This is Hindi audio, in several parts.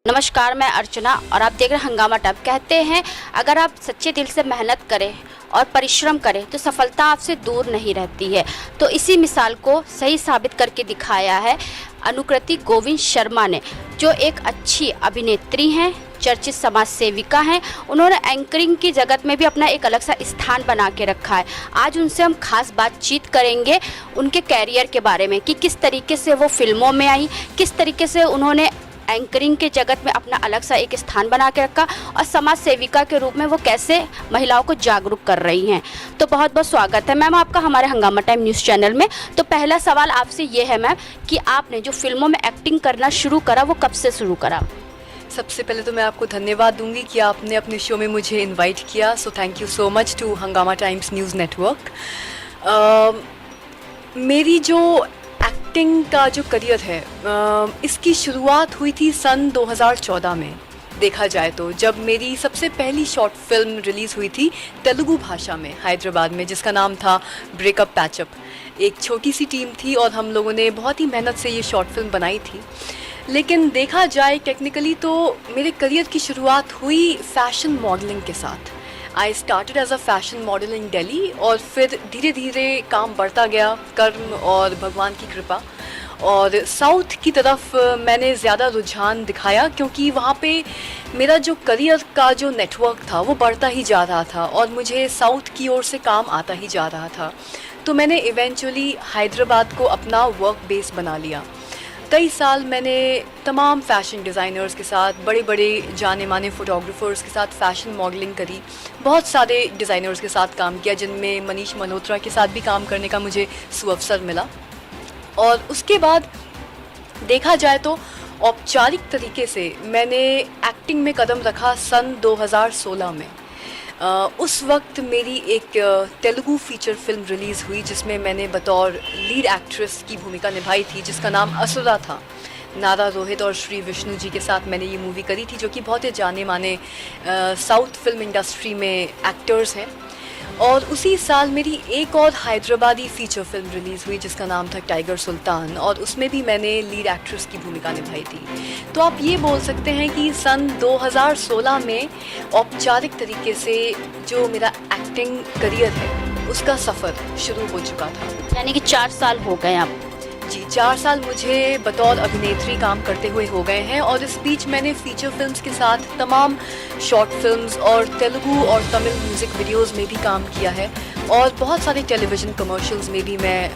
नमस्कार, मैं अर्चना और आप देख रहे हैं हंगामा टाइम। कहते हैं अगर आप सच्चे दिल से मेहनत करें और परिश्रम करें तो सफलता आपसे दूर नहीं रहती है। तो इसी मिसाल को सही साबित करके दिखाया है अनुकृति गोविंद शर्मा ने, जो एक अच्छी अभिनेत्री हैं, चर्चित समाज सेविका हैं। उन्होंने एंकरिंग की जगत में भी अपना एक अलग सा स्थान बना के रखा है। आज उनसे हम खास बातचीत करेंगे उनके कैरियर के बारे में कि किस तरीके से वो फिल्मों में आई, किस तरीके से उन्होंने एंकरिंग के जगत में अपना अलग सा एक स्थान बना के रखा और समाज सेविका के रूप में वो कैसे महिलाओं को जागरूक कर रही हैं। तो बहुत बहुत स्वागत है मैम आपका हमारे हंगामा टाइम न्यूज़ चैनल में। तो पहला सवाल आपसे ये है मैम कि आपने जो फिल्मों में एक्टिंग करना शुरू करा वो कब से शुरू करा? सबसे पहले तो मैं आपको धन्यवाद दूंगी कि आपने अपने शो में मुझे इनवाइट किया। So thank you so much to Hungama Times News Network. मेरी जो एक्टिंग का जो करियर है इसकी शुरुआत हुई थी सन 2014 में। देखा जाए तो जब मेरी सबसे पहली शॉर्ट फिल्म रिलीज़ हुई थी तेलुगु भाषा में हैदराबाद में, जिसका नाम था ब्रेकअप पैचअप। एक छोटी सी टीम थी और हम लोगों ने बहुत ही मेहनत से ये शॉर्ट फिल्म बनाई थी। लेकिन देखा जाए टेक्निकली तो मेरे करियर की शुरुआत हुई फैशन मॉडलिंग के साथ। I started as a fashion model in Delhi और फिर धीरे धीरे काम बढ़ता गया, कर्म और भगवान की कृपा। और साउथ की तरफ मैंने ज़्यादा रुझान दिखाया क्योंकि वहाँ पे मेरा जो करियर का जो नेटवर्क था वो बढ़ता ही जा रहा था और मुझे साउथ की ओर से काम आता ही जा रहा था। तो मैंने इवेंचुअली हैदराबाद को अपना वर्क बेस बना लिया। कई साल मैंने तमाम फ़ैशन डिज़ाइनर्स के साथ, बड़े बड़े जाने माने फ़ोटोग्राफ़र्स के साथ फ़ैशन मॉडलिंग करी। बहुत सारे डिज़ाइनर्स के साथ काम किया, जिनमें मनीष मल्होत्रा के साथ भी काम करने का मुझे सुअवसर मिला। और उसके बाद देखा जाए तो औपचारिक तरीके से मैंने एक्टिंग में कदम रखा सन 2016 में। उस वक्त मेरी एक तेलुगु फीचर फिल्म रिलीज़ हुई जिसमें मैंने बतौर लीड एक्ट्रेस की भूमिका निभाई थी, जिसका नाम असुरा था। नारा रोहित और श्री विष्णु जी के साथ मैंने ये मूवी करी थी, जो कि बहुत ही जाने माने साउथ फिल्म इंडस्ट्री में एक्टर्स हैं। और उसी साल मेरी एक और हैदराबादी फ़ीचर फिल्म रिलीज़ हुई जिसका नाम था टाइगर सुल्तान, और उसमें भी मैंने लीड एक्ट्रेस की भूमिका निभाई थी। तो आप ये बोल सकते हैं कि सन 2016 में औपचारिक तरीके से जो मेरा एक्टिंग करियर है उसका सफ़र शुरू हो चुका था। यानी कि 4 साल हो गए आप? जी, 4 साल मुझे बतौर अभिनेत्री काम करते हुए हो गए हैं। और इस बीच मैंने फ़ीचर फिल्म्स के साथ तमाम शॉर्ट फिल्म्स और तेलुगु और तमिल म्यूज़िक वीडियोज़ में भी काम किया है और बहुत सारे टेलीविज़न कमर्शियल्स में भी मैं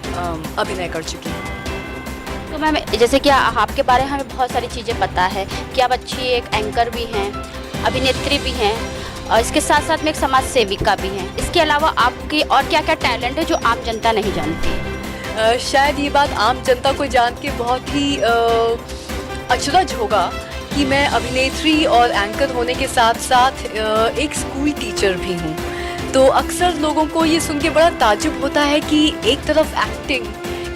अभिनय कर चुकी हूँ। तो मैम जैसे कि आपके बारे में हमें बहुत सारी चीज़ें पता है कि आप अच्छी एक एंकर भी हैं, अभिनेत्री भी हैं और इसके साथ साथ में एक समाज सेविका भी हैं। इसके अलावा आपकी और क्या क्या टैलेंट है जो आम जनता नहीं जानती है? शायद ये बात आम जनता को जान के बहुत ही अचरज होगा कि मैं अभिनेत्री और एंकर होने के साथ साथ एक स्कूल टीचर भी हूँ। तो अक्सर लोगों को ये सुन के बड़ा ताज्जुब होता है कि एक तरफ एक्टिंग,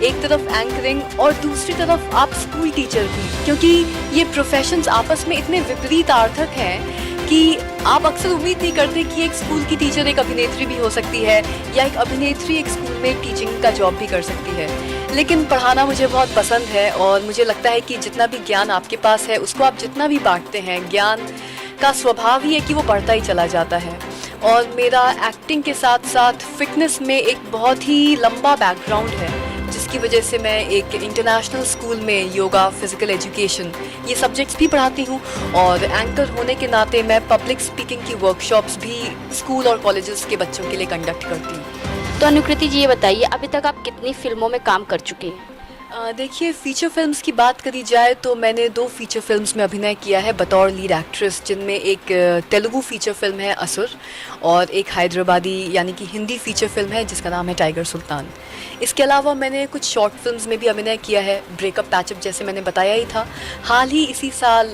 एक तरफ एंकरिंग और दूसरी तरफ आप स्कूल टीचर भी, क्योंकि ये प्रोफेशंस आपस में इतने विपरीतार्थक हैं कि आप अक्सर उम्मीद नहीं करते कि एक स्कूल की टीचर एक अभिनेत्री भी हो सकती है या एक अभिनेत्री एक स्कूल में टीचिंग का जॉब भी कर सकती है। लेकिन पढ़ाना मुझे बहुत पसंद है और मुझे लगता है कि जितना भी ज्ञान आपके पास है उसको आप जितना भी बांटते हैं, ज्ञान का स्वभाव ही है कि वो बढ़ता ही चला जाता है। और मेरा एक्टिंग के साथ साथ फिटनेस में एक बहुत ही लंबा बैकग्राउंड है, जिसकी वजह से मैं एक इंटरनेशनल स्कूल में योगा, फिज़िकल एजुकेशन ये सब्जेक्ट्स भी पढ़ाती हूँ। और एंकर होने के नाते मैं पब्लिक स्पीकिंग की वर्कशॉप्स भी स्कूल और कॉलेजेस के बच्चों के लिए कंडक्ट करती हूँ। तो अनुकृति जी ये बताइए, अभी तक आप कितनी फिल्मों में काम कर चुके हैं? देखिए, फ़ीचर फिल्म्स की बात करी जाए तो मैंने 2 फ़ीचर फिल्म्स में अभिनय किया है बतौर लीड एक्ट्रेस, जिनमें एक तेलुगु फ़ीचर फिल्म है असुर और एक हैदराबादी यानी कि हिंदी फ़ीचर फिल्म है जिसका नाम है टाइगर सुल्तान। इसके अलावा मैंने कुछ शॉर्ट फिल्म्स में भी अभिनय किया है, ब्रेकअप पैचअप जैसे मैंने बताया ही था। हाल ही इसी साल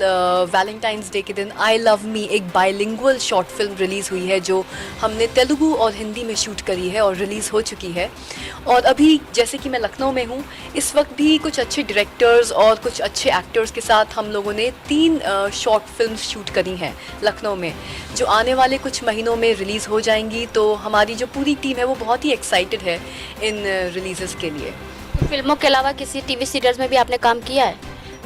वैलेंटाइंस डे के दिन आई लव मी एक बाइलिंगुअल शॉर्ट फिल्म रिलीज़ हुई है, जो हमने तेलुगु और हिंदी में शूट करी है और रिलीज़ हो चुकी है। और अभी जैसे कि मैं लखनऊ में हूँ, इस वक्त भी कुछ अच्छे डायरेक्टर्स और कुछ अच्छे एक्टर्स के साथ हम लोगों ने 3 शॉर्ट फिल्म्स शूट करी हैं लखनऊ में, जो आने वाले कुछ महीनों में रिलीज़ हो जाएंगी। तो हमारी जो पूरी टीम है वो बहुत ही एक्साइटेड है इन रिलीज़ के लिए। तो फिल्मों के अलावा किसी टीवी सीरियल्स में भी आपने काम किया है?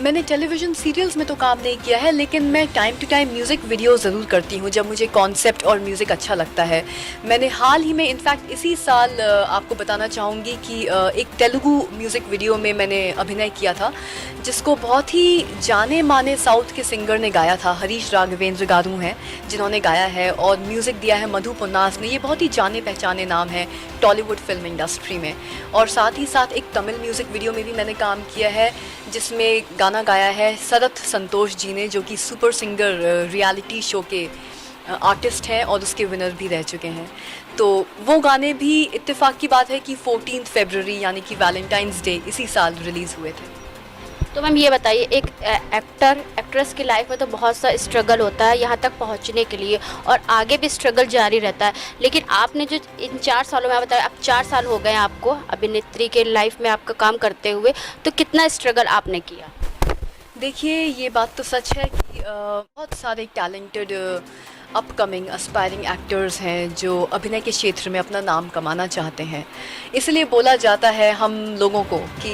मैंने टेलीविज़न सीरियल्स में तो काम नहीं किया है, लेकिन मैं time to time music video ज़रूर करती हूँ जब मुझे कॉन्सेप्ट और म्यूज़िक अच्छा लगता है। मैंने हाल ही में इनफैक्ट इसी साल आपको बताना चाहूँगी कि एक तेलुगु म्यूज़िक वीडियो में मैंने अभिनय किया था, जिसको बहुत ही जाने माने साउथ के सिंगर ने गाया था। हरीश राघवेंद्र गारू हैं जिन्होंने गाया है, और म्यूज़िक दिया है मधु पुन्नास ने। ये बहुत ही जाने पहचाने नाम है टॉलीवुड फिल्म इंडस्ट्री में। और साथ ही साथ एक तमिल म्यूज़िक वीडियो में भी मैंने काम किया है, जिसमें गाना गाया है शरत संतोष जी ने, जो कि सुपर सिंगर रियलिटी शो के आर्टिस्ट हैं और उसके विनर भी रह चुके हैं। तो वो गाने भी इत्तेफाक की बात है कि 14 फरवरी यानी कि वैलेंटाइंस डे इसी साल रिलीज़ हुए थे। तो मैम ये बताइए, एक एक्ट्रेस की लाइफ में तो बहुत सा स्ट्रगल होता है यहाँ तक पहुँचने के लिए, और आगे भी स्ट्रगल जारी रहता है। लेकिन आपने जो इन 4 सालों में, आप बताया अब 4 साल हो गए आपको अभिनेत्री के लाइफ में आपका काम करते हुए, तो कितना स्ट्रगल आपने किया? देखिए, ये बात तो सच है कि बहुत सारे टैलेंटेड अपकमिंग एस्पायरिंग एक्टर्स हैं जो अभिनय के क्षेत्र में अपना नाम कमाना चाहते हैं। इसलिए बोला जाता है हम लोगों को कि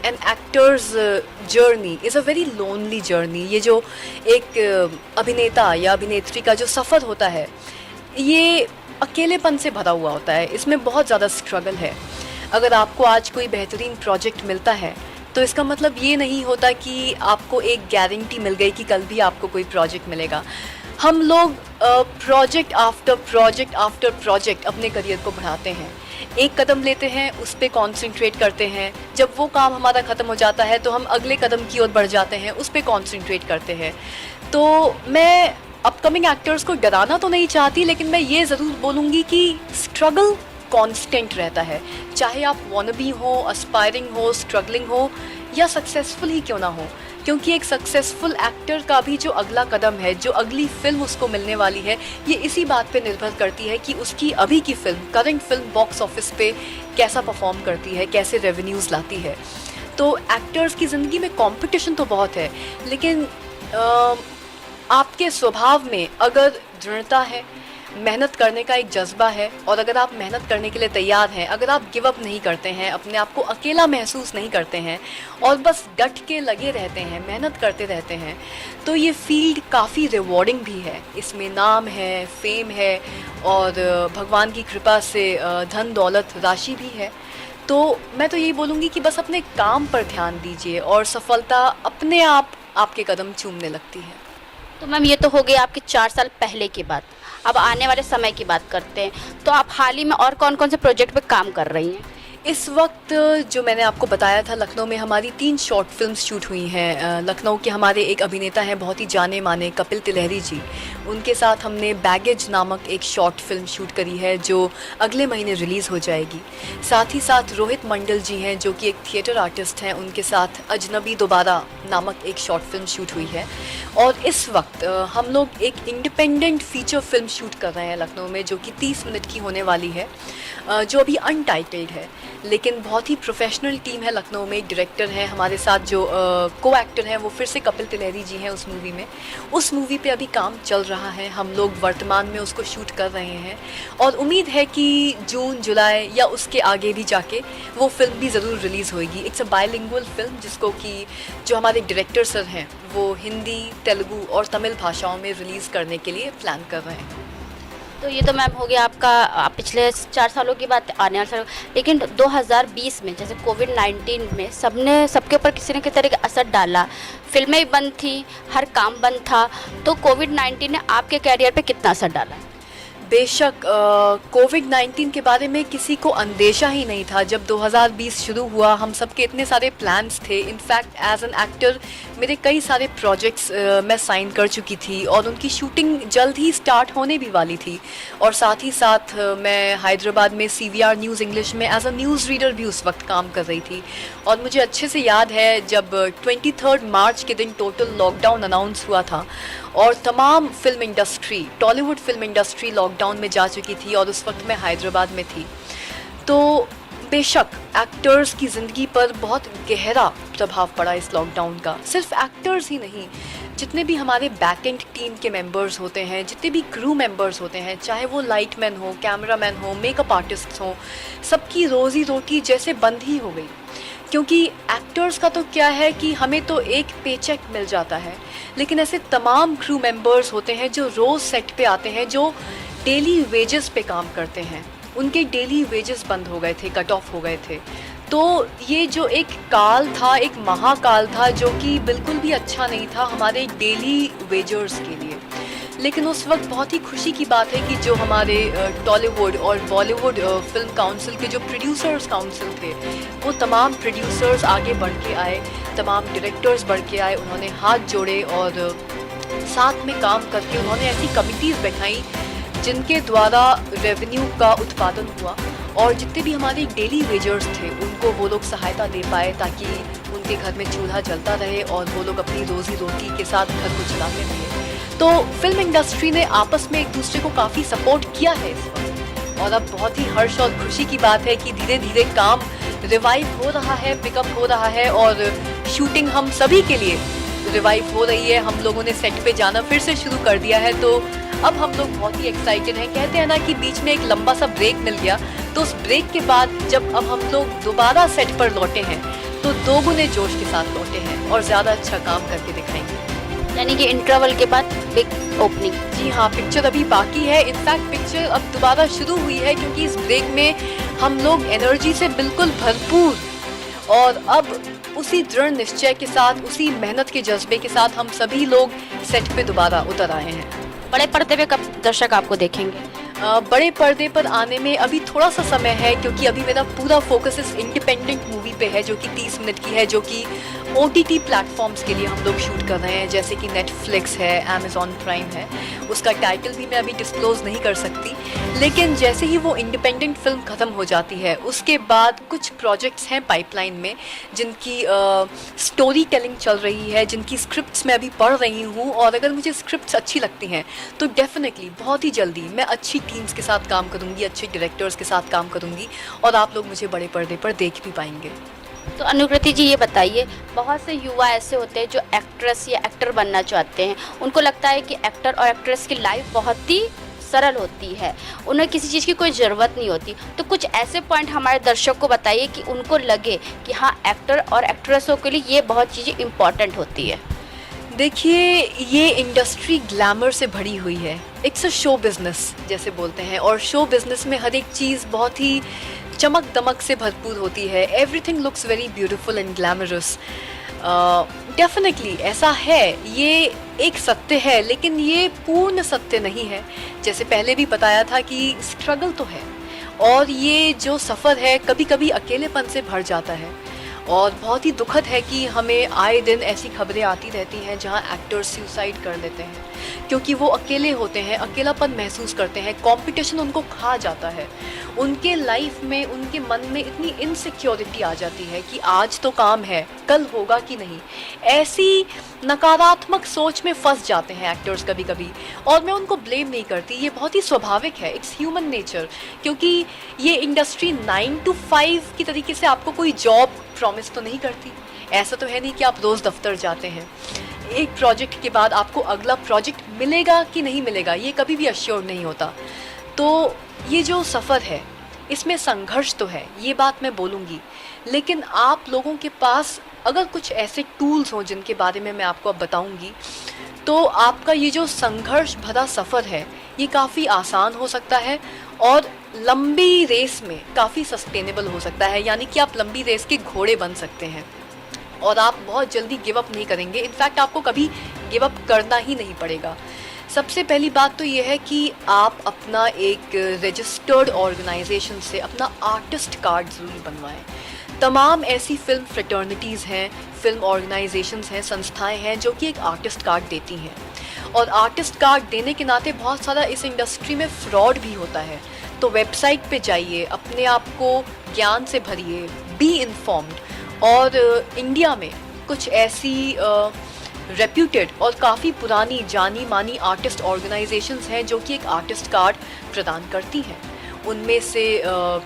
an actor's journey is a very lonely journey. ये जो एक अभिनेता या अभिनेत्री का जो सफ़र होता है, ये अकेलेपन से भरा हुआ होता है। इसमें बहुत ज़्यादा स्ट्रगल है। अगर आपको आज कोई बेहतरीन प्रोजेक्ट मिलता है तो इसका मतलब ये नहीं होता कि आपको एक गारंटी मिल गई कि कल भी आपको कोई प्रोजेक्ट मिलेगा। हम लोग project after project after project अपने करियर को बढ़ाते हैं, एक कदम लेते हैं, उस पर कॉन्सेंट्रेट करते हैं। जब वो काम हमारा ख़त्म हो जाता है तो हम अगले कदम की ओर बढ़ जाते हैं, उस पर कॉन्सेंट्रेट करते हैं। तो मैं अपकमिंग एक्टर्स को डराना तो नहीं चाहती, लेकिन मैं ये ज़रूर बोलूँगी कि स्ट्रगल कांस्टेंट रहता है। चाहे आप वॉनबी हो, एस्पायरिंग हो, स्ट्रगलिंग हो या सक्सेसफुल ही क्यों ना हो, क्योंकि एक सक्सेसफुल एक्टर का भी जो अगला कदम है, जो अगली फिल्म उसको मिलने वाली है, ये इसी बात पे निर्भर करती है कि उसकी अभी की film, current film box office पे कैसा परफॉर्म करती है, कैसे रेवेन्यूज़ लाती है। तो एक्टर्स की ज़िंदगी में कंपटीशन तो बहुत है, लेकिन आपके स्वभाव में अगर दृढ़ता है, मेहनत करने का एक जज्बा है, और अगर आप मेहनत करने के लिए तैयार हैं, अगर आप गिव अप नहीं करते हैं, अपने आप को अकेला महसूस नहीं करते हैं और बस डट के लगे रहते हैं, मेहनत करते रहते हैं, तो ये फील्ड काफ़ी रिवॉर्डिंग भी है। इसमें नाम है, फेम है, और भगवान की कृपा से धन दौलत राशि भी है। तो मैं तो यही बोलूँगी कि बस अपने काम पर ध्यान दीजिए और सफलता अपने आप आपके कदम चूमने लगती है। तो मैम ये तो हो गई आपके 4 साल पहले की बात। अब आने वाले समय की बात करते हैं, तो आप हाल ही में और कौन कौन से प्रोजेक्ट पे काम कर रही हैं? इस वक्त जो मैंने आपको बताया था, लखनऊ में हमारी 3 शॉर्ट फिल्म्स शूट हुई हैं। लखनऊ के हमारे एक अभिनेता हैं बहुत ही जाने माने, कपिल तिलहरी जी, उनके साथ हमने बैगेज नामक एक शॉर्ट फिल्म शूट करी है जो अगले महीने रिलीज़ हो जाएगी। साथ ही साथ रोहित मंडल जी हैं जो कि एक थिएटर आर्टिस्ट हैं, उनके साथ अजनबी दोबारा नामक एक शॉर्ट फिल्म शूट हुई है। और इस वक्त हम लोग एक इंडिपेंडेंट फीचर फिल्म शूट कर रहे हैं लखनऊ में, जो कि 30 मिनट की होने वाली है, जो अभी अनटाइटल्ड है, लेकिन बहुत ही प्रोफेशनल टीम है लखनऊ में। एक डायरेक्टर हैं हमारे साथ जो को एक्टर हैं, वो फिर से कपिल तिलहरी जी हैं उस मूवी में। उस मूवी पे अभी काम चल रहा है, हम लोग वर्तमान में उसको शूट कर रहे हैं, और उम्मीद है कि जून जुलाई या उसके आगे भी जाके वो फिल्म भी ज़रूर रिलीज़ होगी। इट्स अ बायलिंगुअल फिल्म, जिसको कि जो हमारे डायरेक्टर सर हैं वो हिंदी, तेलुगु और तमिल भाषाओं में रिलीज़ करने के लिए प्लान कर रहे हैं। तो ये तो मैम हो गया आपका पिछले 4 सालों की बात, आने वाले सालों। लेकिन 2020 में जैसे कोविड-19 में सबके ऊपर किसी न किसी तरह का असर डाला, फिल्में भी बंद थी, हर काम बंद था, तो कोविड-19 ने आपके कैरियर पे कितना असर डाला? बेशक कोविड-19 के बारे में किसी को अंदेशा ही नहीं था। जब 2020 शुरू हुआ, हम सबके इतने सारे प्लान्स थे। इनफैक्ट एज एन एक्टर मेरे कई सारे प्रोजेक्ट्स मैं साइन कर चुकी थी और उनकी शूटिंग जल्द ही स्टार्ट होने भी वाली थी। और साथ ही साथ मैं हैदराबाद में CVR न्यूज़ इंग्लिश में एज अ न्यूज़ रीडर भी उस वक्त काम कर रही थी। और मुझे अच्छे से याद है जब 23 मार्च के दिन टोटल लॉकडाउन अनाउंस हुआ था और तमाम film industry, Tollywood film industry lockdown में जा चुकी थी, और उस वक्त मैं हैदराबाद में थी। तो बेशक एक्टर्स की ज़िंदगी पर बहुत गहरा प्रभाव पड़ा इस लॉकडाउन का। सिर्फ एक्टर्स ही नहीं, जितने भी हमारे बैक एंड टीम के मेंबर्स होते हैं, जितने भी क्रू मेंबर्स होते हैं, चाहे वो लाइटमैन हो, कैमरामैन हो, मेकअप आर्टिस्ट हो, सबकी रोज़ी रोटी जैसे बंद ही हो गई। क्योंकि एक्टर्स का तो क्या है कि हमें तो एक पेचेक मिल जाता है, लेकिन ऐसे तमाम क्रू मेंबर्स होते हैं जो रोज़ सेट पे आते हैं, जो डेली वेजेस पे काम करते हैं। उनके डेली वेजेस बंद हो गए थे, कट ऑफ हो गए थे। तो ये जो एक काल था, एक महाकाल था, जो कि बिल्कुल भी अच्छा नहीं था हमारे डेली वेजर्स के लिए। लेकिन उस वक्त बहुत ही खुशी की बात है कि जो हमारे टॉलीवुड और बॉलीवुड फिल्म काउंसिल के जो प्रोड्यूसर्स काउंसिल थे, वो तमाम प्रोड्यूसर्स आगे बढ़ के आए, तमाम डायरेक्टर्स बढ़ के आए, उन्होंने हाथ जोड़े और साथ में काम करके उन्होंने ऐसी कमिटीज़ बैठाई जिनके द्वारा रेवेन्यू का उत्पादन हुआ, और जितने भी हमारे डेली वेजर्स थे उनको वो लोग सहायता दे पाए ताकि उनके घर में चूल्हा जलता रहे और वो लोग अपनी रोज़ी रोटी के साथ घर को चलाते रहे। तो फिल्म इंडस्ट्री ने आपस में एक दूसरे को काफ़ी सपोर्ट किया है इस वक्त, और अब बहुत ही हर्ष और खुशी की बात है कि धीरे धीरे काम रिवाइव हो रहा है, पिकअप हो रहा है, और शूटिंग हम सभी के लिए रिवाइव हो रही है। हम लोगों ने सेट पे जाना फिर से शुरू कर दिया है, तो अब हम लोग बहुत ही एक्साइटेड हैं। कहते हैं ना कि बीच में एक लंबा सा ब्रेक मिल गया, तो उस ब्रेक के बाद जब अब हम लोग दोबारा सेट पर लौटे हैं तो दोगुने जोश के साथ लौटे हैं और ज़्यादा अच्छा काम करके दिखाएंगे। यानी कि इंटरवल के बाद बिग ओपनिंग। जी हाँ, पिक्चर अभी बाकी है। इनफैक्ट पिक्चर अब दोबारा शुरू हुई है क्योंकि इस ब्रेक में हम लोग एनर्जी से बिल्कुल भरपूर और अब उसी दृढ़ निश्चय के साथ, उसी मेहनत के जज्बे के साथ हम सभी लोग सेट पे दोबारा उतर आए हैं। बड़े पर्दे पे कब दर्शक आपको देखेंगे? बड़े पर्दे पर आने में अभी थोड़ा सा समय है, क्योंकि अभी मेरा पूरा फोकस इस इंडिपेंडेंट मूवी पे है जो कि 30 मिनट की है, जो कि OTT प्लेटफॉर्म्स के लिए हम लोग शूट कर रहे हैं, जैसे कि नेटफ्लिक्स है, अमेज़ॉन प्राइम है। उसका टाइटल भी मैं अभी डिस्क्लोज़ नहीं कर सकती, लेकिन जैसे ही वो इंडिपेंडेंट फिल्म ख़त्म हो जाती है उसके बाद कुछ प्रोजेक्ट्स हैं पाइपलाइन में जिनकी स्टोरी टेलिंग चल रही है, जिनकी स्क्रिप्ट्स मैं अभी पढ़ रही हूँ, और अगर मुझे स्क्रिप्ट्स अच्छी लगती हैं तो डेफिनेटली बहुत ही जल्दी मैं अच्छी टीम्स के साथ काम करूँगी, अच्छे डायरेक्टर्स के साथ काम करूँगी, और आप लोग मुझे बड़े पर्दे पर देख भी पाएंगे। तो अनुकृति जी, ये बताइए, बहुत से युवा ऐसे होते हैं जो एक्ट्रेस या एक्टर बनना चाहते हैं। उनको लगता है कि एक्टर और एक्ट्रेस की लाइफ बहुत ही सरल होती है, उन्हें किसी चीज़ की कोई ज़रूरत नहीं होती। तो कुछ ऐसे पॉइंट हमारे दर्शक को बताइए कि उनको लगे कि हाँ, एक्टर और एक्ट्रेसों के लिए ये बहुत चीज़ें इम्पॉर्टेंट होती है। देखिए, ये इंडस्ट्री ग्लैमर से भरी हुई है। इट्स अ शो बिजनेस जैसे बोलते हैं, और शो बिजनेस में हर एक चीज़ बहुत ही चमक दमक से भरपूर होती है। Everything looks very beautiful and glamorous. Definitely ऐसा है, ये एक सत्य है, लेकिन ये पूर्ण सत्य नहीं है। जैसे पहले भी बताया था कि स्ट्रगल तो है, और ये जो सफ़र है कभी कभी अकेलेपन से भर जाता है, और बहुत ही दुखद है कि हमें आए दिन ऐसी खबरें आती रहती हैं जहां एक्टर्स सुसाइड कर लेते हैं क्योंकि वो अकेले होते हैं, अकेलापन महसूस करते हैं, कंपटीशन उनको खा जाता है। उनके लाइफ में, उनके मन में इतनी इनसिक्योरिटी आ जाती है कि आज तो काम है, कल होगा कि नहीं, ऐसी नकारात्मक सोच में फंस जाते हैं एक्टर्स कभी कभी। और मैं उनको ब्लेम नहीं करती, ये बहुत ही स्वाभाविक है, इट्स ह्यूमन नेचर, क्योंकि ये इंडस्ट्री 9 to 5 की तरीके से आपको कोई जॉब प्रॉमिस तो नहीं करती। ऐसा तो है नहीं कि आप रोज़ दफ्तर जाते हैं, एक प्रोजेक्ट के बाद आपको अगला प्रोजेक्ट मिलेगा कि नहीं मिलेगा ये कभी भी अश्योर नहीं होता। तो ये जो सफ़र है इसमें संघर्ष तो है, ये बात मैं बोलूँगी, लेकिन आप लोगों के पास अगर कुछ ऐसे टूल्स हों जिनके बारे में मैं आपको अब बताऊँगी, तो आपका ये जो संघर्ष भरा सफ़र है ये काफ़ी आसान हो सकता है और लंबी रेस में काफ़ी सस्टेनेबल हो सकता है। यानी कि आप लंबी रेस के घोड़े बन सकते हैं और आप बहुत जल्दी गिव अप नहीं करेंगे। इनफैक्ट आपको कभी गिव अप करना ही नहीं पड़ेगा। सबसे पहली बात तो ये है कि आप अपना एक रजिस्टर्ड ऑर्गेनाइजेशन से अपना आर्टिस्ट कार्ड ज़रूर बनवाएं। तमाम ऐसी फिल्म फ्रेटर्निटीज़ हैं, फिल्म ऑर्गेनाइजेशंस हैं, संस्थाएं हैं जो कि एक आर्टिस्ट कार्ड देती हैं, और आर्टिस्ट कार्ड देने के नाते बहुत सारा इस इंडस्ट्री में फ्रॉड भी होता है। तो वेबसाइट पे जाइए, अपने आप को ज्ञान से भरिए, बी इन्फॉर्म्ड। और इंडिया में कुछ ऐसी रेप्यूटेड और काफ़ी पुरानी जानी मानी आर्टिस्ट ऑर्गेनाइजेशंस हैं जो कि एक आर्टिस्ट कार्ड प्रदान करती हैं। उनमें से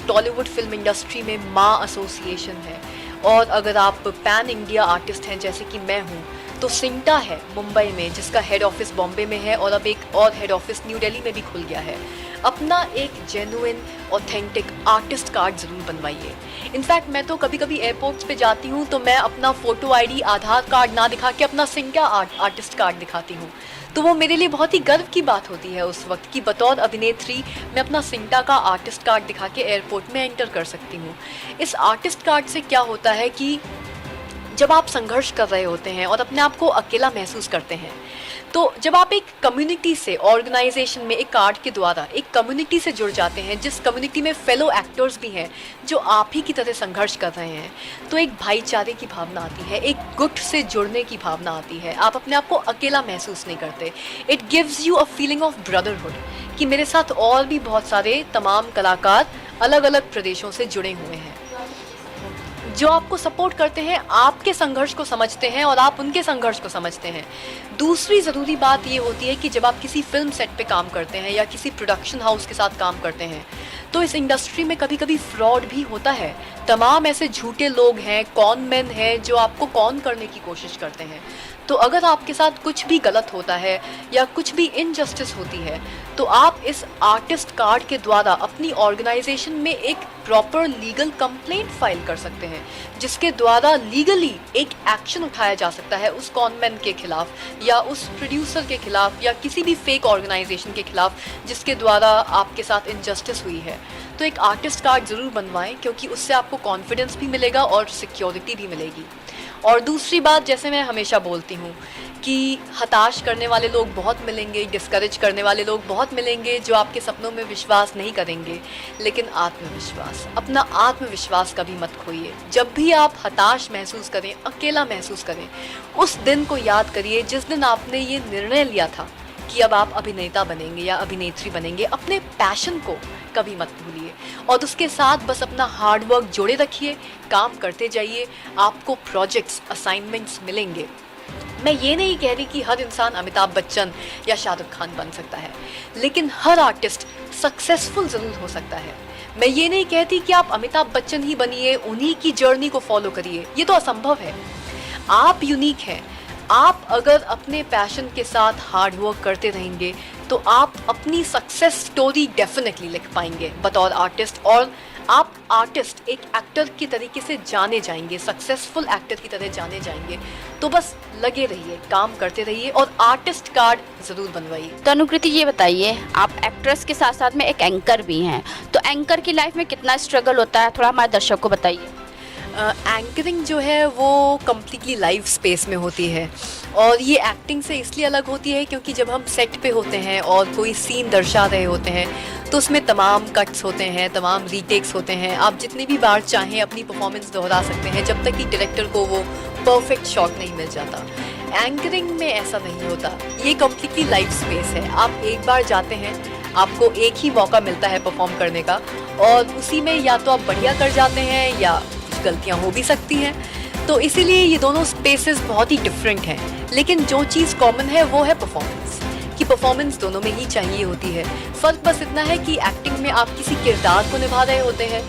टॉलीवुड फिल्म इंडस्ट्री में माँ एसोसिएशन है, और अगर आप पैन इंडिया आर्टिस्ट हैं जैसे कि मैं हूँ तो सिंटा है मुंबई में, जिसका हेड ऑफिस बॉम्बे में है, और अब एक और हेड ऑफिस न्यू दिल्ली में भी खुल गया है। अपना एक जेन्युइन ऑथेंटिक आर्टिस्ट कार्ड ज़रूर बनवाइए। इनफैक्ट मैं तो कभी कभी एयरपोर्ट्स पे जाती हूँ तो मैं अपना फ़ोटो आईडी, आधार कार्ड ना दिखा के अपना सिंका आर्टिस्ट कार्ड दिखाती हूँ। तो वो मेरे लिए बहुत ही गर्व की बात होती है उस वक्त कि बतौर अभिनेत्री मैं अपना सिंटा का आर्टिस्ट कार्ड दिखा के एयरपोर्ट में एंटर कर सकती हूँ। इस आर्टिस्ट कार्ड से क्या होता है कि जब आप संघर्ष कर रहे होते हैं और अपने आप को अकेला महसूस करते हैं, तो जब आप एक कम्युनिटी से, ऑर्गेनाइजेशन में एक कार्ड के द्वारा एक कम्युनिटी से जुड़ जाते हैं, जिस कम्युनिटी में फेलो एक्टर्स भी हैं जो आप ही की तरह संघर्ष कर रहे हैं, तो एक भाईचारे की भावना आती है, एक गुट से जुड़ने की भावना आती है। आप अपने आप को अकेला महसूस नहीं करते। It gives you a feeling of brotherhood कि मेरे साथ और भी बहुत सारे तमाम कलाकार अलग अलग प्रदेशों से जुड़े हुए हैं जो आपको सपोर्ट करते हैं, आपके संघर्ष को समझते हैं और आप उनके संघर्ष को समझते हैं। दूसरी ज़रूरी बात ये होती है कि जब आप किसी फिल्म सेट पे काम करते हैं या किसी प्रोडक्शन हाउस के साथ काम करते हैं, तो इस इंडस्ट्री में कभी कभी फ्रॉड भी होता है। तमाम ऐसे झूठे लोग हैं, कॉन मैन हैं जो आपको कॉन करने की कोशिश करते हैं। तो अगर आपके साथ कुछ भी गलत होता है या कुछ भी इनजस्टिस होती है, तो आप इस आर्टिस्ट कार्ड के द्वारा अपनी ऑर्गेनाइजेशन में एक प्रॉपर लीगल कंप्लेंट फाइल कर सकते हैं, जिसके द्वारा लीगली एक एक्शन उठाया जा सकता है उस कॉनमैन के खिलाफ या उस प्रोड्यूसर के खिलाफ या किसी भी फेक ऑर्गेनाइजेशन के खिलाफ जिसके द्वारा आपके साथ इनजस्टिस हुई है। तो एक आर्टिस्ट कार्ड ज़रूर बनवाएं, क्योंकि उससे आपको कॉन्फिडेंस भी मिलेगा और सिक्योरिटी भी मिलेगी। और दूसरी बात, जैसे मैं हमेशा बोलती हूँ कि हताश करने वाले लोग बहुत मिलेंगे, डिस्करेज करने वाले लोग बहुत मिलेंगे जो आपके सपनों में विश्वास नहीं करेंगे, लेकिन आत्मविश्वास, अपना आत्मविश्वास कभी मत खोइए। जब भी आप हताश महसूस करें, अकेला महसूस करें, उस दिन को याद करिए जिस दिन आपने ये निर्णय लिया था कि अब आप अभिनेता बनेंगे या अभिनेत्री बनेंगे। अपने पैशन को कभी मत भूलिए और उसके साथ बस अपना हार्ड वर्क जोड़े रखिए, काम करते जाइए, आपको प्रोजेक्ट्स, असाइनमेंट्स मिलेंगे। मैं ये नहीं कह रही कि हर इंसान अमिताभ बच्चन या शाहरुख खान बन सकता है, लेकिन हर आर्टिस्ट सक्सेसफुल ज़रूर हो सकता है। मैं ये नहीं कहती कि आप अमिताभ बच्चन ही बनिए, उन्हीं की जर्नी को फॉलो करिए, ये तो असंभव है। आप यूनिक हैं। आप अगर अपने पैशन के साथ हार्ड वर्क करते रहेंगे तो आप अपनी सक्सेस स्टोरी डेफिनेटली लिख पाएंगे बतौर आर्टिस्ट, और आप आर्टिस्ट एक एक्टर की तरीके से जाने जाएंगे, सक्सेसफुल एक्टर की तरह जाने जाएंगे। तो बस लगे रहिए, काम करते रहिए और आर्टिस्ट कार्ड ज़रूर बनवाइए। तो अनुकृति, ये बताइए, आप एक्ट्रेस के साथ साथ में एक एंकर भी हैं, तो एंकर की लाइफ में कितना स्ट्रगल होता है, थोड़ा हमारे दर्शक को बताइए। एंकरिंग जो है वो कम्प्लीटली लाइव स्पेस में होती है और ये एक्टिंग से इसलिए अलग होती है क्योंकि जब हम सेट पे होते हैं और कोई सीन दर्शा रहे होते हैं तो उसमें तमाम कट्स होते हैं, तमाम रीटेक्स होते हैं। आप जितनी भी बार चाहें अपनी परफॉर्मेंस दोहरा सकते हैं जब तक कि डायरेक्टर को वो परफेक्ट शॉट नहीं मिल जाता। एंकरिंग में ऐसा नहीं होता, ये कम्प्लीटली लाइव स्पेस है। आप एक बार जाते हैं, आपको एक ही मौका मिलता है परफॉर्म करने का और उसी में या तो आप बढ़िया कर जाते हैं या गलतियां हो भी सकती हैं। तो इसीलिए ये दोनों स्पेसेस बहुत ही डिफरेंट हैं, लेकिन जो चीज़ कॉमन है वो है परफॉर्मेंस, कि परफॉर्मेंस दोनों में ही चाहिए होती है। फ़र्क बस इतना है कि एक्टिंग में आप किसी किरदार को निभा रहे होते हैं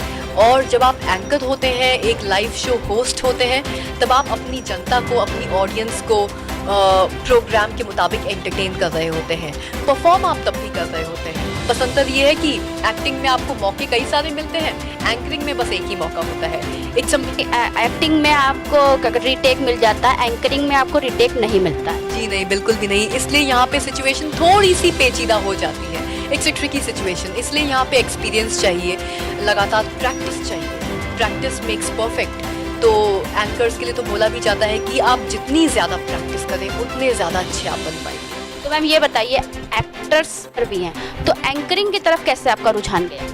और जब आप एंकर होते हैं, एक लाइव शो होस्ट होते हैं, तब आप अपनी जनता को, अपनी ऑडियंस को प्रोग्राम के मुताबिक एंटरटेन कर रहे होते हैं। परफॉर्म आप तब भी कर रहे होते हैं। बस अंतर ये है कि एक्टिंग में आपको मौके कई सारे मिलते हैं, एंकरिंग में बस एक ही मौका होता है। एक्टिंग में आपको रीटेक मिल जाता है, एंकरिंग में आपको रीटेक नहीं मिलता है। जी नहीं, बिल्कुल भी नहीं। इसलिए यहाँ पे सिचुएशन थोड़ी सी पेचीदा हो जाती है, इट्स अ ट्रिकी सिचुएशन। इसलिए यहाँ पे एक्सपीरियंस चाहिए, लगातार प्रैक्टिस चाहिए, प्रैक्टिस मेक्स परफेक्ट। तो एंकर्स के लिए तो बोला भी जाता है कि आप जितनी ज़्यादा प्रैक्टिस करें उतने ज़्यादा अच्छे आप बन पाएंगे। तो मैम ये बताइए, एक्टर्स भी हैं, तो एंकरिंग की तरफ कैसे आपका रुझान गया?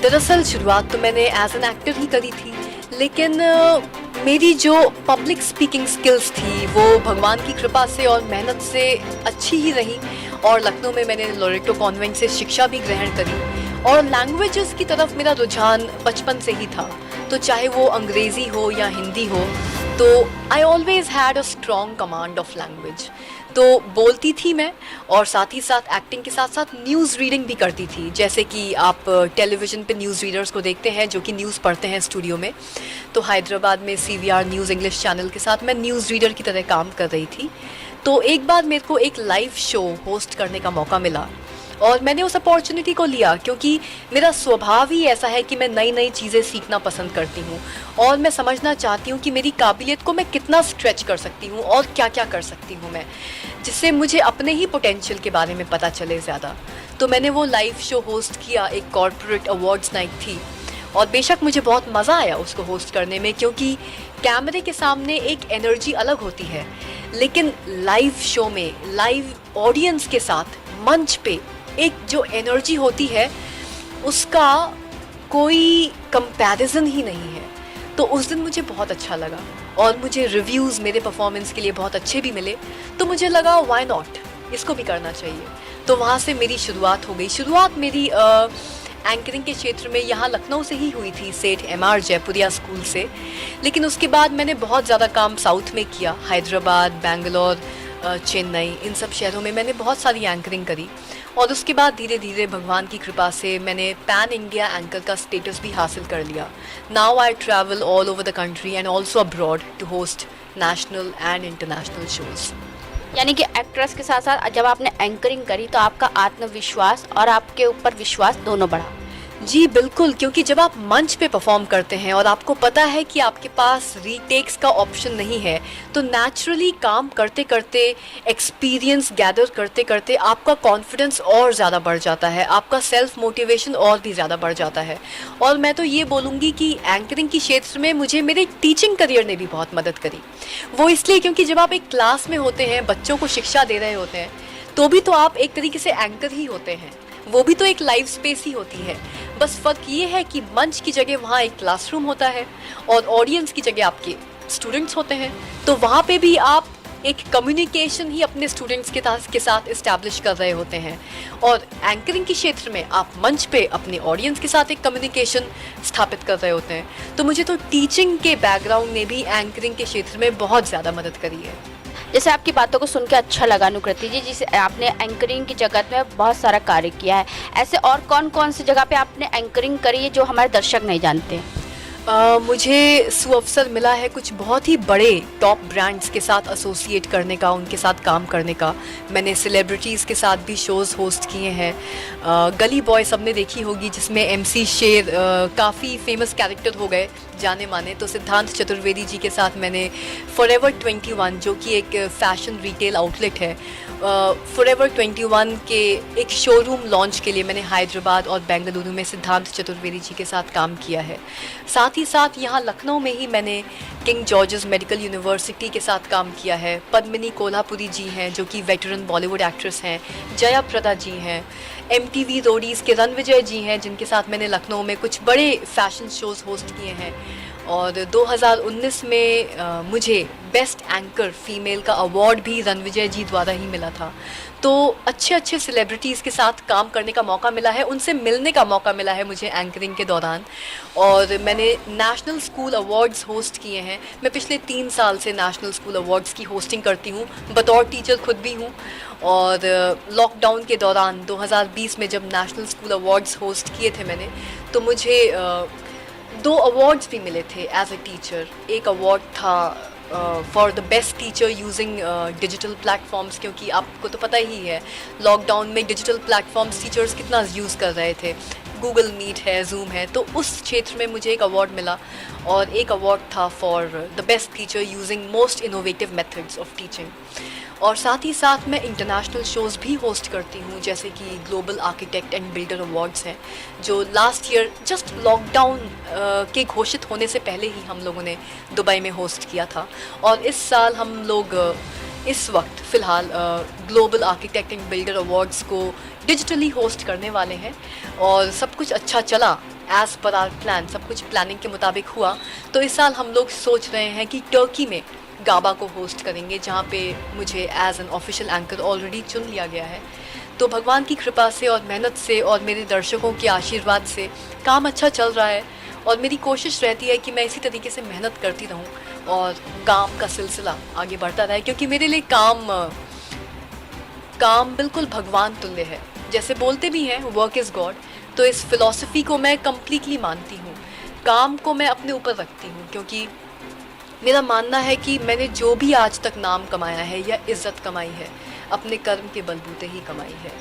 दरअसल शुरुआत तो मैंने एज एन एक्टर ही करी थी, लेकिन मेरी जो पब्लिक स्पीकिंग स्किल्स थी वो भगवान की कृपा से और मेहनत से अच्छी ही रही और लखनऊ में मैंने लोरेटो कॉन्वेंट से शिक्षा भी ग्रहण करी और लैंग्वेजेस की तरफ मेरा रुझान बचपन से ही था। तो चाहे वो अंग्रेज़ी हो या हिंदी हो, तो I always had a strong command of language. तो बोलती थी मैं और साथ ही साथ एक्टिंग के साथ साथ न्यूज़ रीडिंग भी करती थी। जैसे कि आप टेलीविज़न पे न्यूज़ रीडर्स को देखते हैं जो कि न्यूज़ पढ़ते हैं स्टूडियो में, तो हैदराबाद में CVR न्यूज़ इंग्लिश चैनल के साथ मैं न्यूज़ रीडर की तरह काम कर रही थी। तो एक बार मेरे को एक लाइव शो होस्ट करने का मौका मिला और मैंने उस अपॉर्चुनिटी को लिया क्योंकि मेरा स्वभाव ही ऐसा है कि मैं नई नई चीज़ें सीखना पसंद करती हूँ और मैं समझना चाहती हूँ कि मेरी काबिलियत को मैं कितना स्ट्रेच कर सकती हूँ और क्या क्या कर सकती हूँ मैं, जिससे मुझे अपने ही पोटेंशियल के बारे में पता चले ज़्यादा। तो मैंने वो लाइव शो होस्ट किया, एक कॉर्पोरेट अवार्ड्स नाइट थी, और बेशक मुझे बहुत मज़ा आया उसको होस्ट करने में, क्योंकि कैमरे के सामने एक एनर्जी अलग होती है, लेकिन लाइव शो में लाइव ऑडियंस के साथ मंच पे एक जो एनर्जी होती है उसका कोई कंपैरिजन ही नहीं है। तो उस दिन मुझे बहुत अच्छा लगा और मुझे रिव्यूज़ मेरे परफॉर्मेंस के लिए बहुत अच्छे भी मिले, तो मुझे लगा व्हाई नॉट, इसको भी करना चाहिए। तो वहाँ से मेरी शुरुआत हो गई। शुरुआत मेरी एंकरिंग के क्षेत्र में यहाँ लखनऊ से ही हुई थी, सेठ MR जयपुरिया स्कूल से, लेकिन उसके बाद मैंने बहुत ज़्यादा काम साउथ में किया, हैदराबाद, बेंगलोर, चेन्नई, इन सब शहरों में मैंने बहुत सारी एंकरिंग करी। और उसके बाद धीरे धीरे भगवान की कृपा से मैंने पैन इंडिया एंकर का स्टेटस भी हासिल कर लिया। Now I travel all over the country and also abroad to host national and international shows. यानी कि एक्ट्रेस के साथ साथ जब आपने एंकरिंग करी तो आपका आत्मविश्वास और आपके ऊपर विश्वास दोनों बढ़ा। जी बिल्कुल, क्योंकि जब आप मंच पे परफॉर्म करते हैं और आपको पता है कि आपके पास रीटेक्स का ऑप्शन नहीं है, तो नेचुरली काम करते करते, एक्सपीरियंस गैदर करते करते आपका कॉन्फिडेंस और ज़्यादा बढ़ जाता है, आपका सेल्फ मोटिवेशन और भी ज़्यादा बढ़ जाता है। और मैं तो ये बोलूँगी कि एंकरिंग के क्षेत्र में मुझे मेरे टीचिंग करियर ने भी बहुत मदद करी। वो इसलिए क्योंकि जब आप एक क्लास में होते हैं, बच्चों को शिक्षा दे रहे होते हैं, तो भी तो आप एक तरीके से एंकर ही होते हैं, वो भी तो एक लाइव स्पेस ही होती है। बस फ़र्क ये है कि मंच की जगह वहाँ एक क्लासरूम होता है और ऑडियंस की जगह आपके स्टूडेंट्स होते हैं, तो वहाँ पे भी आप एक कम्युनिकेशन ही अपने स्टूडेंट्स के साथ इस्टेब्लिश कर रहे होते हैं। और एंकरिंग के क्षेत्र में आप मंच पे अपने ऑडियंस के साथ एक कम्युनिकेशन स्थापित कर रहे होते हैं। तो मुझे तो टीचिंग के बैकग्राउंड ने भी एंकरिंग के क्षेत्र में बहुत ज़्यादा मदद करी है। जैसे आपकी बातों को सुन के अच्छा लगा अनुकृति जी, जिसे आपने एंकरिंग की जगत में बहुत सारा कार्य किया है, ऐसे और कौन कौन सी जगह पे आपने एंकरिंग करी है जो हमारे दर्शक नहीं जानते? मुझे सुअवसर मिला है कुछ बहुत ही बड़े टॉप ब्रांड्स के साथ एसोसिएट करने का, उनके साथ काम करने का। मैंने सेलिब्रिटीज़ के साथ भी शोज़ होस्ट किए हैं। गली बॉय सबने देखी होगी, जिसमें MC शेर काफ़ी फेमस कैरेक्टर हो गए, जाने माने। तो सिद्धांत चतुर्वेदी जी के साथ मैंने फॉरएवर 21, जो कि एक फैशन रिटेल आउटलेट है, फॉरएवर 21 के एक शोरूम लॉन्च के लिए मैंने हैदराबाद और बेंगलुरु में सिद्धांत चतुर्वेदी जी के साथ काम किया है। साथ ही साथ यहाँ लखनऊ में ही मैंने किंग जॉर्जेस मेडिकल यूनिवर्सिटी के साथ काम किया है। पद्मिनी कोल्हापुरी जी हैं, जो कि वेटरन बॉलीवुड एक्ट्रेस हैं। जया प्रदा जी हैं। MTV रोडीज़ के रणविजय जी हैं, जिनके साथ मैंने लखनऊ में कुछ बड़े फैशन शोज़ होस्ट किए हैं। और 2019 में मुझे बेस्ट एंकर फीमेल का अवार्ड भी रणविजय जी द्वारा ही मिला था। तो अच्छे अच्छे सेलिब्रिटीज़ के साथ काम करने का मौका मिला है, उनसे मिलने का मौका मिला है मुझे एंकरिंग के दौरान। और मैंने नेशनल स्कूल अवार्ड्स होस्ट किए हैं। मैं पिछले 3 साल से नेशनल स्कूल अवार्ड्स की होस्टिंग करती हूँ, बतौर टीचर खुद भी हूँ। और लॉकडाउन के दौरान 2020 में जब नेशनल स्कूल अवार्ड्स होस्ट किए थे मैंने, तो मुझे 2 अवार्ड्स भी मिले थे एज ए टीचर। एक अवार्ड था for the best teacher using digital platforms, क्योंकि आपको तो पता ही है लॉकडाउन में डिजिटल प्लेटफॉर्म्स टीचर्स कितना यूज़ कर रहे थे। गूगल मीट है, जूम है, तो उस क्षेत्र में मुझे एक अवार्ड मिला। और एक अवार्ड था for the best teacher using most innovative methods of teaching. और साथ ही साथ मैं इंटरनेशनल शोज़ भी होस्ट करती हूँ, जैसे कि global architect and builder awards हैं, जो लास्ट ईयर जस्ट लॉकडाउन के घोषित होने से पहले ही हम लोगों ने दुबई में होस्ट किया था। और इस साल हम लोग इस वक्त फ़िलहाल global architect and builder awards को डिजिटली होस्ट करने वाले हैं। और सब कुछ अच्छा चला, एज़ पर आर प्लान, सब कुछ प्लानिंग के मुताबिक हुआ। तो इस साल हम लोग सोच रहे हैं कि टर्की में गाबा को होस्ट करेंगे, जहाँ पे मुझे as an official anchor already चुन लिया गया है। तो भगवान की कृपा से और मेहनत से और मेरे दर्शकों के आशीर्वाद से काम अच्छा चल रहा है। और मेरी कोशिश रहती है कि मैं इसी तरीके से मेहनत करती रहूं और काम का सिलसिला आगे बढ़ता रहे, क्योंकि मेरे लिए काम बिल्कुल भगवान तुल्य है। जैसे बोलते भी हैं वर्क इज़ गॉड, तो इस फिलॉसफी को मैं कम्प्लीटली मानती हूँ। काम को मैं अपने ऊपर रखती हूँ, क्योंकि मेरा मानना है कि मैंने जो भी आज तक नाम कमाया है या इज़्ज़त कमाई है, अपने कर्म के बलबूते ही कमाई है।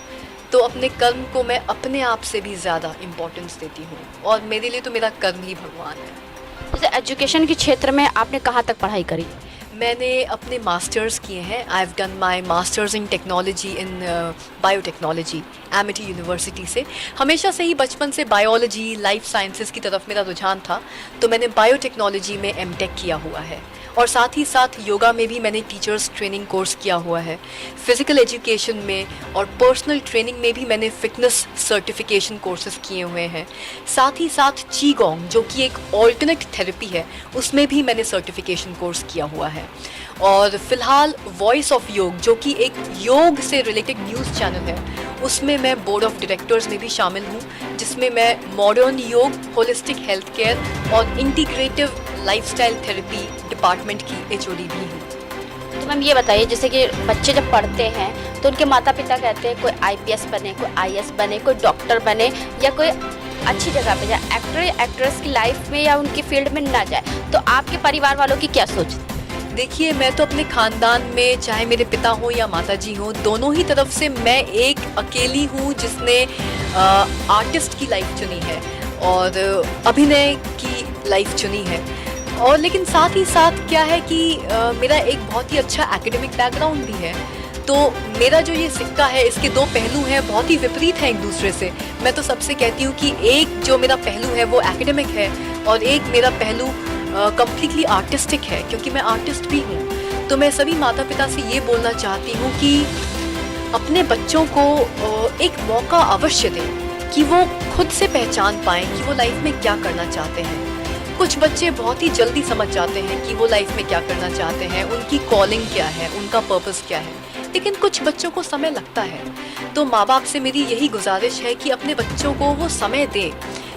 तो अपने कर्म को मैं अपने आप से भी ज़्यादा इम्पोर्टेंस देती हूँ, और मेरे लिए तो मेरा कर्म ही भगवान है। जैसे एजुकेशन के क्षेत्र में आपने कहाँ तक पढ़ाई करी? मैंने अपने मास्टर्स किए हैं। I have done my masters in technology in biotechnology Amity university से। हमेशा से ही बचपन से बायोलॉजी, लाइफ साइंसेस की तरफ मेरा रुझान था, तो मैंने बायोटेक्नोलॉजी में एमटेक किया हुआ है। और साथ ही साथ योगा में भी मैंने टीचर्स ट्रेनिंग कोर्स किया हुआ है। फिज़िकल एजुकेशन में और पर्सनल ट्रेनिंग में भी मैंने फ़िटनेस सर्टिफिकेशन कोर्सेज किए हुए हैं। साथ ही साथ चीगोंग, जो कि एक ऑल्टरनेट थेरेपी है, उसमें भी मैंने सर्टिफिकेशन कोर्स किया हुआ है। और फिलहाल वॉइस ऑफ योग, जो कि एक योग से रिलेटेड न्यूज़ चैनल है, उसमें मैं बोर्ड ऑफ डायरेक्टर्स में भी शामिल हूँ, जिसमें मैं मॉडर्न योग, होलिस्टिक हेल्थ केयर और इंटीग्रेटिव लाइफस्टाइल थेरेपी डिपार्टमेंट की एचओडी भी हूँ। तो मैम ये बताइए, जैसे कि बच्चे जब पढ़ते हैं तो उनके माता पिता कहते हैं कोई आईपीएस बने, कोई आईएएस बने, कोई डॉक्टर बने, या कोई अच्छी जगह पे जाए, एक्टर या एक्ट्रेस की लाइफ में या उनकी फील्ड में ना जाए। तो आपके परिवार वालों की क्या सोच? देखिए, मैं तो अपने ख़ानदान में, चाहे मेरे पिता हों या माताजी हों, दोनों ही तरफ से मैं एक अकेली हूँ जिसने आर्टिस्ट की लाइफ चुनी है और अभिनय की लाइफ चुनी है। और लेकिन साथ ही साथ क्या है कि मेरा एक बहुत ही अच्छा एकेडमिक बैकग्राउंड भी है। तो मेरा जो ये सिक्का है, इसके दो पहलू हैं, बहुत ही विपरीत हैं एक दूसरे से। मैं तो सबसे कहती हूँ कि एक जो मेरा पहलू है वो एकेडमिक है, और एक मेरा पहलू कम्प्लीटली आर्टिस्टिक है, क्योंकि मैं आर्टिस्ट भी हूँ। तो मैं सभी माता पिता से ये बोलना चाहती हूँ कि अपने बच्चों को एक मौका अवश्य दें कि वो खुद से पहचान पाएँ कि वो लाइफ में क्या करना चाहते हैं। कुछ बच्चे बहुत ही जल्दी समझ जाते हैं कि वो लाइफ में क्या करना चाहते हैं, उनकी कॉलिंग क्या है, उनका पर्पस क्या है, लेकिन कुछ बच्चों को समय लगता है। तो माँ बाप से मेरी यही गुजारिश है कि अपने बच्चों को वो समय दें,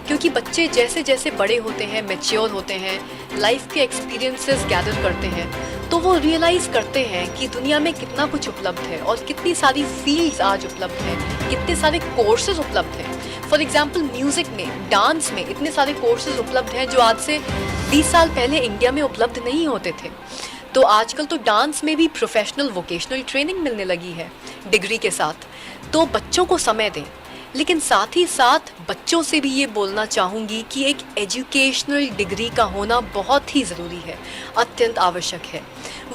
क्योंकि बच्चे जैसे जैसे बड़े होते हैं, मैच्योर होते हैं, लाइफ के एक्सपीरियंसेस गैदर करते हैं, तो वो रियलाइज़ करते हैं कि दुनिया में कितना कुछ उपलब्ध है और कितनी सारी फील्ड्स आज उपलब्ध हैं, कितने सारे कोर्सेज उपलब्ध हैं। फॉर एग्जाम्पल म्यूज़िक में, डांस में इतने सारे कोर्सेज उपलब्ध हैं जो आज से 20 साल पहले इंडिया में उपलब्ध नहीं होते थे। तो आजकल तो डांस में भी प्रोफेशनल वोकेशनल ट्रेनिंग मिलने लगी है डिग्री के साथ। तो बच्चों को समय दें, लेकिन साथ ही साथ बच्चों से भी ये बोलना चाहूँगी कि एक एजुकेशनल डिग्री का होना बहुत ही ज़रूरी है, अत्यंत आवश्यक है।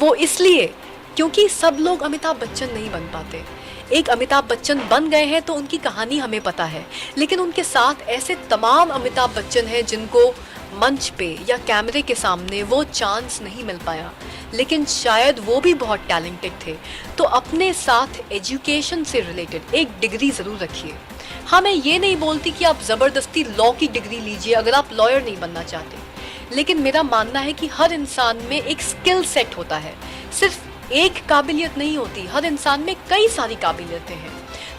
वो इसलिए क्योंकि सब लोग अमिताभ बच्चन नहीं बन पाते। एक अमिताभ बच्चन बन गए हैं तो उनकी कहानी हमें पता है, लेकिन उनके साथ ऐसे तमाम अमिताभ बच्चन हैं जिनको मंच पे या कैमरे के सामने वो चांस नहीं मिल पाया, लेकिन शायद वो भी बहुत टैलेंटेड थे। तो अपने साथ एजुकेशन से रिलेटेड एक डिग्री ज़रूर रखिए। हाँ, मैं ये नहीं बोलती कि आप ज़बरदस्ती लॉ की डिग्री लीजिए अगर आप लॉयर नहीं बनना चाहते, लेकिन मेरा मानना है कि हर इंसान में एक स्किल सेट होता है, सिर्फ एक काबिलियत नहीं होती। हर इंसान में कई सारी काबिलियतें हैं,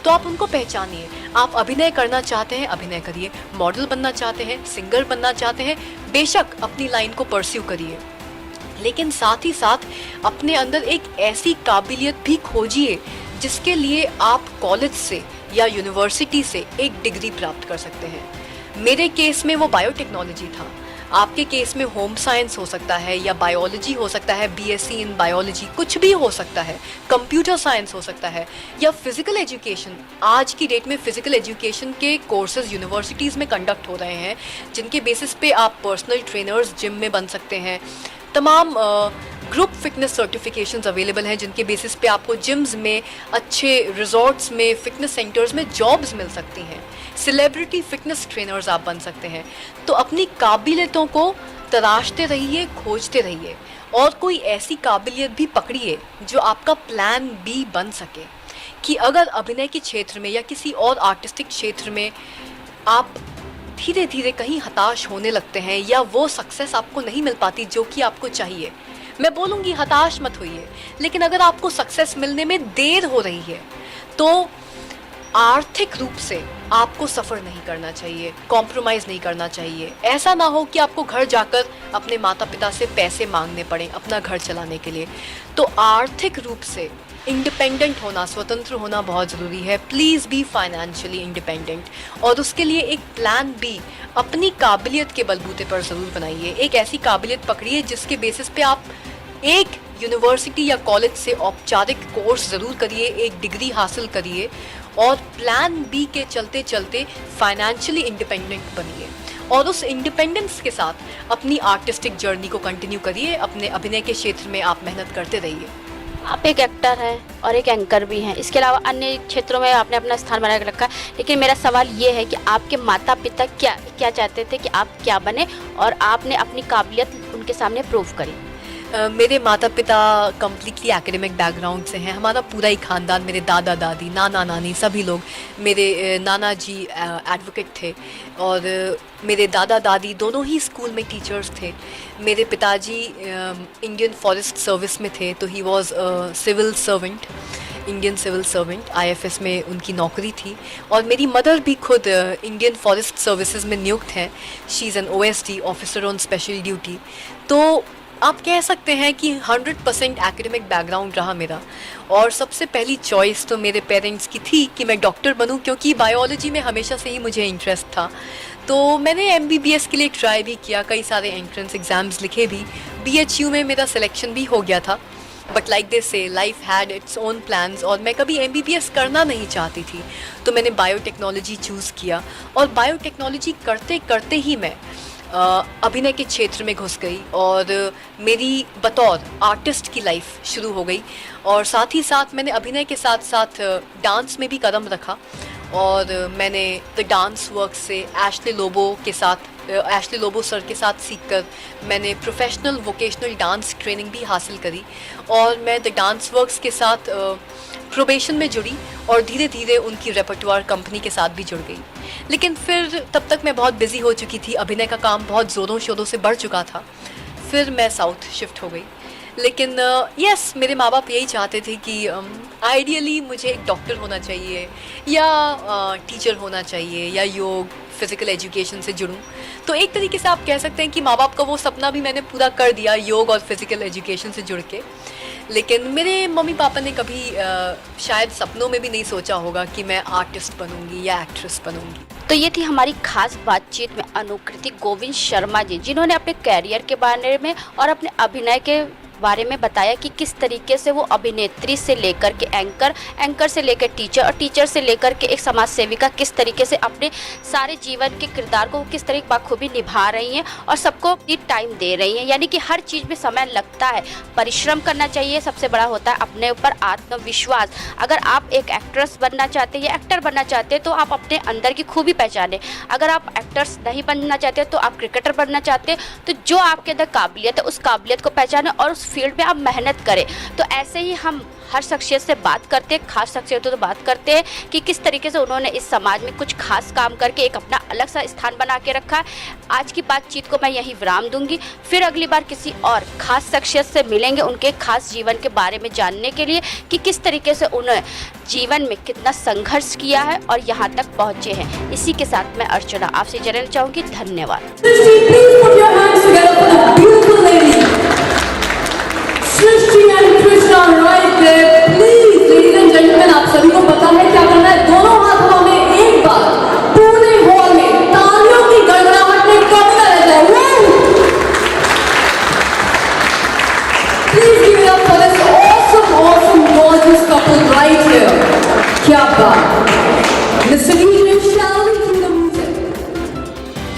तो आप उनको पहचानिए। आप अभिनय करना चाहते हैं, अभिनय करिए। मॉडल बनना चाहते हैं, सिंगर बनना चाहते हैं, बेशक अपनी लाइन को परस्यू करिए, लेकिन साथ ही साथ अपने अंदर एक ऐसी काबिलियत भी खोजिए जिसके लिए आप कॉलेज से या यूनिवर्सिटी से एक डिग्री प्राप्त कर सकते हैं। मेरे केस में वो बायोटेक्नोलॉजी था, आपके केस में होम साइंस हो सकता है या बायोलॉजी हो सकता है, बीएससी इन बायोलॉजी, कुछ भी हो सकता है, कंप्यूटर साइंस हो सकता है, या फिजिकल एजुकेशन। आज की डेट में फिजिकल एजुकेशन के कोर्सेज यूनिवर्सिटीज़ में कंडक्ट हो रहे हैं, जिनके बेसिस पे आप पर्सनल ट्रेनर्स जिम में बन सकते हैं। तमाम ग्रुप फिटनेस सर्टिफिकेशंस अवेलेबल हैं जिनके बेसिस पे आपको जिम्स में, अच्छे रिजॉर्ट्स में, फिटनेस सेंटर्स में जॉब्स मिल सकती हैं। सेलिब्रिटी फिटनेस ट्रेनर्स आप बन सकते हैं। तो अपनी काबिलियतों को तराशते रहिए, खोजते रहिए, और कोई ऐसी काबिलियत भी पकड़िए जो आपका प्लान बी बन सके, कि अगर अभिनय के क्षेत्र में या किसी और आर्टिस्टिक क्षेत्र में आप धीरे धीरे कहीं हताश होने लगते हैं या वो सक्सेस आपको नहीं मिल पाती जो कि आपको चाहिए, मैं बोलूँगी हताश मत होइए, लेकिन अगर आपको सक्सेस मिलने में देर हो रही है तो आर्थिक रूप से आपको सफ़र नहीं करना चाहिए, कॉम्प्रोमाइज़ नहीं करना चाहिए। ऐसा ना हो कि आपको घर जाकर अपने माता पिता से पैसे मांगने पड़े अपना घर चलाने के लिए। तो आर्थिक रूप से इंडिपेंडेंट होना, स्वतंत्र होना बहुत ज़रूरी है। प्लीज़ बी फाइनेंशियली इंडिपेंडेंट, और उसके लिए एक प्लान बी अपनी काबिलियत के बलबूते पर ज़रूर बनाइए। एक ऐसी काबिलियत पकड़िए जिसके बेसिस पे आप एक यूनिवर्सिटी या कॉलेज से औपचारिक कोर्स ज़रूर करिए, एक डिग्री हासिल करिए और प्लान बी के चलते चलते फाइनेंशियली इंडिपेंडेंट बनिए और उस इंडिपेंडेंस के साथ अपनी आर्टिस्टिक जर्नी को कंटिन्यू करिए। अपने अभिनय के क्षेत्र में आप मेहनत करते रहिए। आप एक एक्टर हैं और एक एंकर भी हैं, इसके अलावा अन्य क्षेत्रों में आपने अपना स्थान बना के रखा है। लेकिन मेरा सवाल ये है कि आपके माता पिता क्या चाहते थे कि आप क्या बने और आपने अपनी काबिलियत उनके सामने प्रूव करी? मेरे माता पिता कम्प्लीटली एकेडमिक बैकग्राउंड से हैं। हमारा पूरा ही ख़ानदान, मेरे दादा दादी, नाना नानी, सभी लोग। मेरे नाना जी एडवोकेट थे और मेरे दादा दादी दोनों ही स्कूल में टीचर्स थे। मेरे पिताजी इंडियन फॉरेस्ट सर्विस में थे, तो he was civil servant, Indian civil servant, IFS में उनकी नौकरी थी। और मेरी मदर भी खुद इंडियन फॉरेस्ट सर्विसेज में नियुक्त हैं। She is an OSD, officer on special duty. तो आप कह सकते हैं कि 100% एकेडमिक बैकग्राउंड रहा मेरा। और सबसे पहली चॉइस तो मेरे पेरेंट्स की थी कि मैं डॉक्टर बनूं, क्योंकि बायोलॉजी में हमेशा से ही मुझे इंटरेस्ट था। तो मैंने MBBS के लिए ट्राई भी किया, कई सारे एंट्रेंस एग्ज़ाम्स लिखे भी। BHU में मेरा सिलेक्शन भी हो गया था। बट लाइक दिस से life had its own plans और मैं कभी MBBS करना नहीं चाहती थी, तो मैंने बायोटेक्नोलॉजी चूज़ किया। और बायोटेक्नोलॉजी करते करते ही मैं अभिनय के क्षेत्र में घुस गई और मेरी बतौर आर्टिस्ट की लाइफ शुरू हो गई। और साथ ही साथ मैंने अभिनय के साथ साथ डांस में भी कदम रखा और मैंने द डांस वर्क से एशले लोबो सर के साथ सीखकर मैंने प्रोफेशनल वोकेशनल डांस ट्रेनिंग भी हासिल करी। और मैं द डांस वर्क्स के साथ प्रोबेशन में जुड़ी और धीरे धीरे उनकी रेपर्टोयर कंपनी के साथ भी जुड़ गई। लेकिन फिर तब तक मैं बहुत बिजी हो चुकी थी, अभिनय का काम बहुत ज़ोरों शोरों से बढ़ चुका था। फिर मैं साउथ शिफ्ट हो गई। लेकिन यस, मेरे माँ बाप यही चाहते थे कि आइडियली मुझे एक डॉक्टर होना चाहिए या टीचर होना चाहिए या योग फिज़िकल एजुकेशन से जुड़ूं। तो एक तरीके से आप कह सकते हैं कि माँ बाप का वो सपना भी मैंने पूरा कर दिया योग और फिज़िकल एजुकेशन से जुड़ के। लेकिन मेरे मम्मी पापा ने कभी शायद सपनों में भी नहीं सोचा होगा कि मैं आर्टिस्ट बनूंगी या एक्ट्रेस बनूंगी। तो ये थी हमारी खास बातचीत में अनुकृति गोविंद शर्मा जी, जिन्होंने अपने कैरियर के बारे में और अपने अभिनय के बारे में बताया कि किस तरीके से वो अभिनेत्री से लेकर के एंकर से लेकर टीचर और टीचर से लेकर के एक समाज सेविका किस तरीके से अपने सारे जीवन के किरदार को किस तरीके बखूबी निभा रही हैं और सबको टाइम दे रही हैं। यानी कि हर चीज़ में समय लगता है, परिश्रम करना चाहिए, सबसे बड़ा होता है अपने ऊपर आत्मविश्वास। अगर आप एक एक्ट्रेस बनना चाहते हैं या एक्टर बनना चाहते हैं तो आप अपने अंदर की खूबी पहचानें। अगर आप एक्टर्स नहीं बनना चाहते तो आप क्रिकेटर बनना चाहते हैं तो जो आपके अंदर काबिलियत है उस काबिलियत को पहचानें और उस फील्ड में आप मेहनत करें। तो ऐसे ही हम हर शख्सियत से बात करते हैं, खास शख्सियतों से बात करते हैं कि किस तरीके से उन्होंने इस समाज में कुछ खास काम करके एक अपना अलग सा स्थान बना के रखा है। आज की बातचीत को मैं यहीं विराम दूंगी, फिर अगली बार किसी और खास शख्सियत से मिलेंगे उनके खास जीवन के बारे में जानने के लिए कि किस तरीके से उन्होंने जीवन में कितना संघर्ष किया है और यहाँ तक पहुँचे हैं। इसी के साथ मैं अर्चना आपसे जानना चाहूँगी। धन्यवाद। Srishti and Krishna right there. Please ladies and gentleman, आप सभी को पता है क्या करना है। दोनों हाथों में एक बार पूरे हॉल में तालियों की गड़गड़ाहट में करता रहता है। Please give it up for this awesome gorgeous couple right here. क्या बात।